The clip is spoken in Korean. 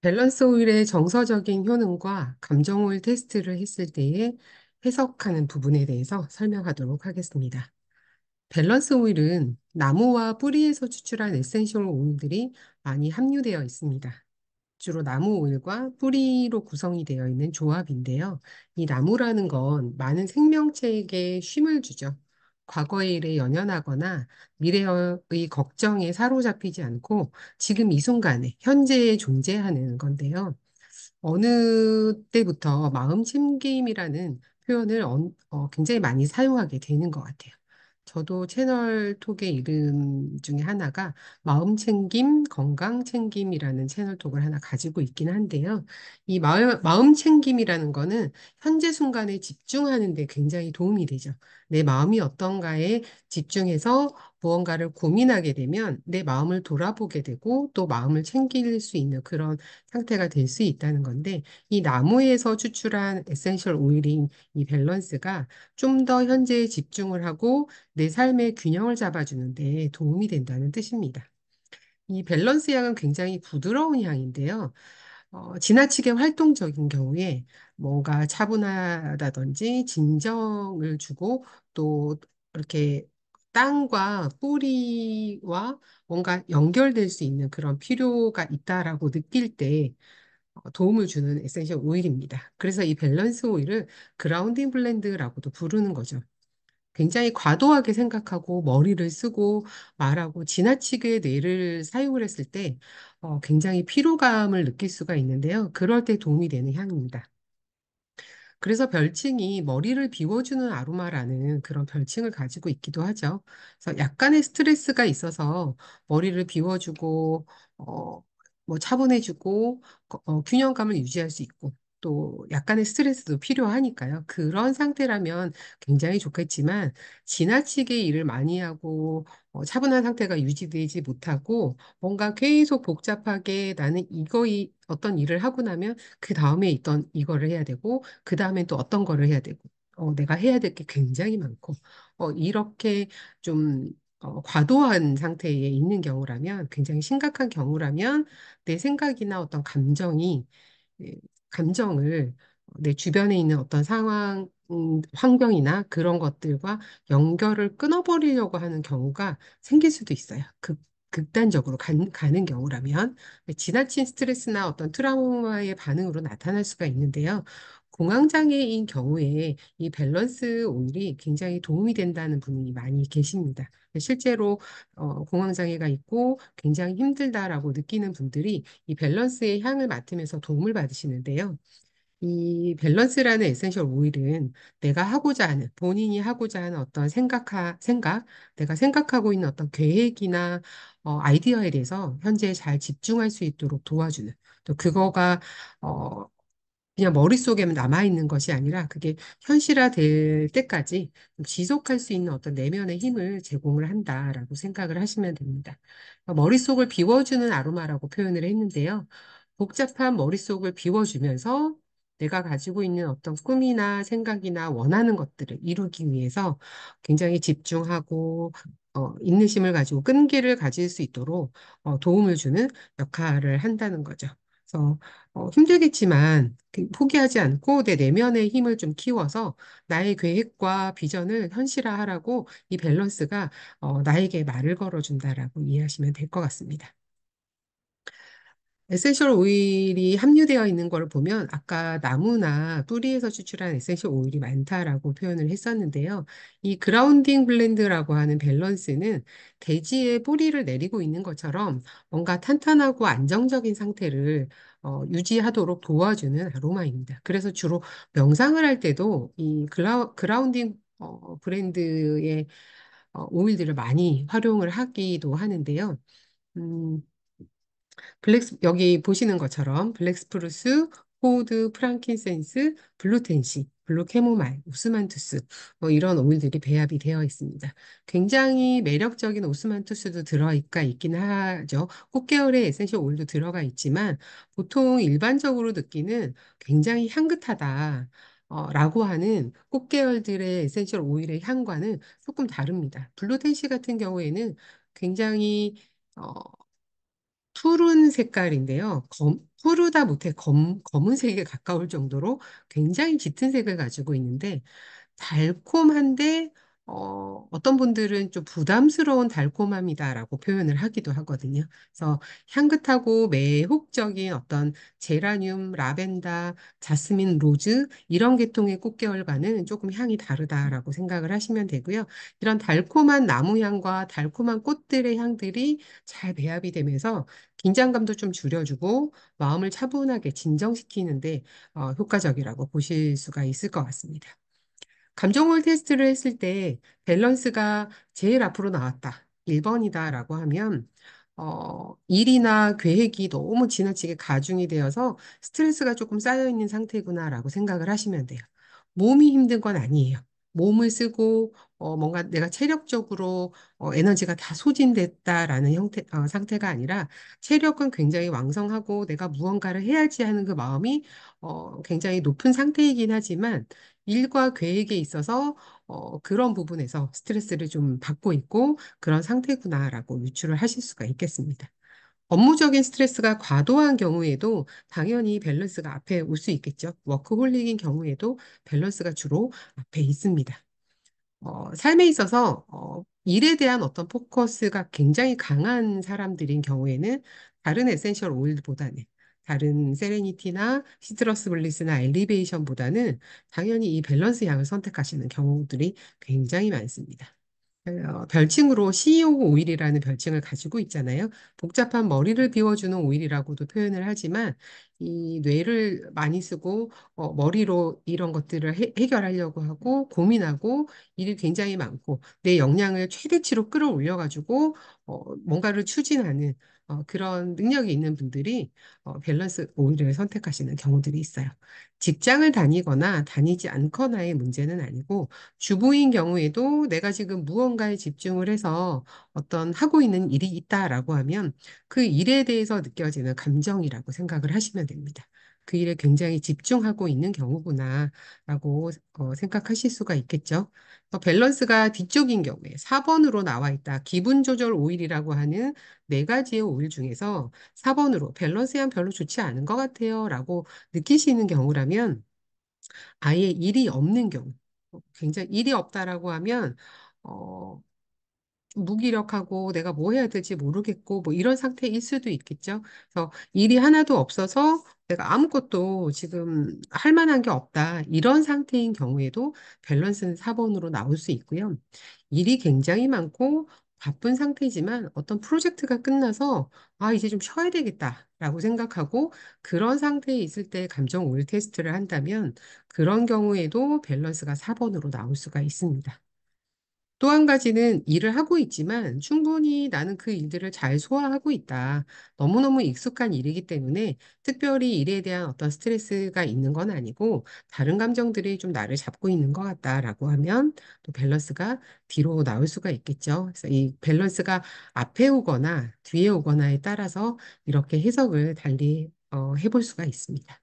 밸런스 오일의 정서적인 효능과 감정 오일 테스트를 했을 때에 해석하는 부분에 대해서 설명하도록 하겠습니다. 밸런스 오일은 나무와 뿌리에서 추출한 에센셜 오일들이 많이 함유되어 있습니다. 주로 나무 오일과 뿌리로 구성이 되어 있는 조합인데요. 이 나무라는 건 많은 생명체에게 쉼을 주죠. 과거의 일에 연연하거나 미래의 걱정에 사로잡히지 않고 지금 이 순간에 현재에 존재하는 건데요. 어느 때부터 마음 챙김이라는 표현을 굉장히 많이 사용하게 되는 것 같아요. 저도 채널 톡의 이름 중에 하나가 마음 챙김, 건강 챙김이라는 채널 톡을 하나 가지고 있긴 한데요. 이 마음 챙김이라는 거는 현재 순간에 집중하는 데 굉장히 도움이 되죠. 내 마음이 어떤가에 집중해서 무언가를 고민하게 되면 내 마음을 돌아보게 되고 또 마음을 챙길 수 있는 그런 상태가 될 수 있다는 건데 이 나무에서 추출한 에센셜 오일인 이 밸런스가 좀 더 현재에 집중을 하고 내 삶의 균형을 잡아주는 데 도움이 된다는 뜻입니다. 이 밸런스 향은 굉장히 부드러운 향인데요. 지나치게 활동적인 경우에 뭔가 차분하다든지 진정을 주고 또 이렇게 땅과 뿌리와 뭔가 연결될 수 있는 그런 필요가 있다라고 느낄 때 도움을 주는 에센셜 오일입니다. 그래서 이 밸런스 오일을 그라운딩 블렌드라고도 부르는 거죠. 굉장히 과도하게 생각하고 머리를 쓰고 말하고 지나치게 뇌를 사용을 했을 때 굉장히 피로감을 느낄 수가 있는데요. 그럴 때 도움이 되는 향입니다. 그래서 별칭이 머리를 비워주는 아로마라는 그런 별칭을 가지고 있기도 하죠. 그래서 약간의 스트레스가 있어서 머리를 비워주고, 뭐 차분해주고, 균형감을 유지할 수 있고, 또 약간의 스트레스도 필요하니까요. 그런 상태라면 굉장히 좋겠지만, 지나치게 일을 많이 하고, 차분한 상태가 유지되지 못하고, 뭔가 계속 복잡하게 나는 어떤 일을 하고 나면 그 다음에 있던 이거를 해야 되고, 그 다음엔 또 어떤 거를 해야 되고, 내가 해야 될 게 굉장히 많고, 이렇게 좀 과도한 상태에 있는 경우라면, 굉장히 심각한 경우라면, 내 생각이나 어떤 예, 감정을 내 주변에 있는 어떤 상황, 환경이나 그런 것들과 연결을 끊어버리려고 하는 경우가 생길 수도 있어요. 극단적으로 가는 경우라면. 지나친 스트레스나 어떤 트라우마의 반응으로 나타날 수가 있는데요. 공황장애인 경우에 이 밸런스 오일이 굉장히 도움이 된다는 분이 많이 계십니다. 실제로 공황장애가 있고 굉장히 힘들다라고 느끼는 분들이 이 밸런스의 향을 맡으면서 도움을 받으시는데요. 이 밸런스라는 에센셜 오일은 내가 하고자 하는, 본인이 하고자 하는 어떤 내가 생각하고 있는 어떤 계획이나 아이디어에 대해서 현재 잘 집중할 수 있도록 도와주는, 또 그거가 어, 그냥 머릿속에만 남아있는 것이 아니라 그게 현실화될 때까지 지속할 수 있는 어떤 내면의 힘을 제공을 한다라고 생각을 하시면 됩니다. 머릿속을 비워주는 아로마라고 표현을 했는데요. 복잡한 머릿속을 비워주면서 내가 가지고 있는 어떤 꿈이나 생각이나 원하는 것들을 이루기 위해서 굉장히 집중하고 인내심을 가지고 끈기를 가질 수 있도록 도움을 주는 역할을 한다는 거죠. 그래서 힘들겠지만 포기하지 않고 내 내면의 힘을 좀 키워서 나의 계획과 비전을 현실화하라고 이 밸런스가 나에게 말을 걸어준다라고 이해하시면 될 것 같습니다. 에센셜 오일이 함유되어 있는 걸 보면 아까 나무나 뿌리에서 추출한 에센셜 오일이 많다라고 표현을 했었는데요. 이 그라운딩 블렌드라고 하는 밸런스는 대지에 뿌리를 내리고 있는 것처럼 뭔가 탄탄하고 안정적인 상태를 유지하도록 도와주는 아로마입니다. 그래서 주로 명상을 할 때도 이 그라운딩 브랜드의 오일들을 많이 활용을 하기도 하는데요. 음, 여기 보시는 것처럼 블랙스프루스, 호우드, 프랑킨센스, 블루텐시, 블루 캐모마일, 오스만투스 이런 오일들이 배합이 되어 있습니다. 굉장히 매력적인 오스만투스도 들어가 있긴 하죠. 꽃계열의 에센셜 오일도 들어가 있지만 보통 일반적으로 느끼는 굉장히 향긋하다. 라고 하는 꽃계열들의 에센셜 오일의 향과는 조금 다릅니다. 블루텐시 같은 경우에는 굉장히 푸른 색깔인데요. 푸르다 못해 검은색에 가까울 정도로 굉장히 짙은 색을 가지고 있는데 달콤한데 어떤 분들은 좀 부담스러운 달콤함이다라고 표현을 하기도 하거든요. 그래서 향긋하고 매혹적인 어떤 제라늄, 라벤더, 자스민, 로즈 이런 계통의 꽃계열과는 조금 향이 다르다라고 생각을 하시면 되고요. 이런 달콤한 나무 향과 달콤한 꽃들의 향들이 잘 배합이 되면서 긴장감도 좀 줄여주고 마음을 차분하게 진정시키는데 효과적이라고 보실 수가 있을 것 같습니다. 감정홀 테스트를 했을 때 밸런스가 제일 앞으로 나왔다. 1번이다라고 하면 일이나 계획이 너무 지나치게 가중이 되어서 스트레스가 조금 쌓여 있는 상태구나라고 생각을 하시면 돼요. 몸이 힘든 건 아니에요. 몸을 쓰고 뭔가 내가 체력적으로 에너지가 다 소진됐다라는 상태가 아니라 체력은 굉장히 왕성하고 내가 무언가를 해야지 하는 그 마음이 굉장히 높은 상태이긴 하지만 일과 계획에 있어서 그런 부분에서 스트레스를 좀 받고 있고 그런 상태구나라고 유추를 하실 수가 있겠습니다. 업무적인 스트레스가 과도한 경우에도 당연히 밸런스가 앞에 올 수 있겠죠. 워크홀릭인 경우에도 밸런스가 주로 앞에 있습니다. 삶에 있어서 일에 대한 어떤 포커스가 굉장히 강한 사람들인 경우에는 다른 에센셜 오일보다는 다른 세레니티나 시트러스 블리스나 엘리베이션보다는 당연히 이 밸런스 향을 선택하시는 경우들이 굉장히 많습니다. 별칭으로 CEO 오일이라는 별칭을 가지고 있잖아요. 복잡한 머리를 비워주는 오일이라고도 표현을 하지만 이 뇌를 많이 쓰고 머리로 이런 것들을 해결하려고 하고 고민하고 일이 굉장히 많고 내 역량을 최대치로 끌어올려가지고 뭔가를 추진하는 그런 능력이 있는 분들이 밸런스 오일을 선택하시는 경우들이 있어요. 직장을 다니거나 다니지 않거나의 문제는 아니고 주부인 경우에도 내가 지금 무언가에 집중을 해서 어떤 하고 있는 일이 있다라고 하면 그 일에 대해서 느껴지는 감정이라고 생각을 하시면 됩니다. 그 일에 굉장히 집중하고 있는 경우구나라고 생각하실 수가 있겠죠. 밸런스가 뒤쪽인 경우에 4번으로 나와 있다. 기분 조절 오일이라고 하는 네 가지의 오일 중에서 4번으로 밸런스양 별로 좋지 않은 것 같아요. 라고 느끼시는 경우라면 아예 일이 없는 경우, 굉장히 일이 없다라고 하면, 어, 무기력하고 내가 뭐 해야 될지 모르겠고 뭐 이런 상태일 수도 있겠죠. 그래서 일이 하나도 없어서 내가 아무것도 지금 할 만한 게 없다. 이런 상태인 경우에도 밸런스는 4번으로 나올 수 있고요. 일이 굉장히 많고 바쁜 상태지만 어떤 프로젝트가 끝나서 아, 이제 좀 쉬어야 되겠다라고 생각하고 그런 상태에 있을 때 감정 오일 테스트를 한다면 그런 경우에도 밸런스가 4번으로 나올 수가 있습니다. 또 한 가지는 일을 하고 있지만 충분히 나는 그 일들을 잘 소화하고 있다. 너무너무 익숙한 일이기 때문에 특별히 일에 대한 어떤 스트레스가 있는 건 아니고 다른 감정들이 좀 나를 잡고 있는 것 같다라고 하면 또 밸런스가 뒤로 나올 수가 있겠죠. 그래서 이 밸런스가 앞에 오거나 뒤에 오거나에 따라서 이렇게 해석을 달리 해볼 수가 있습니다.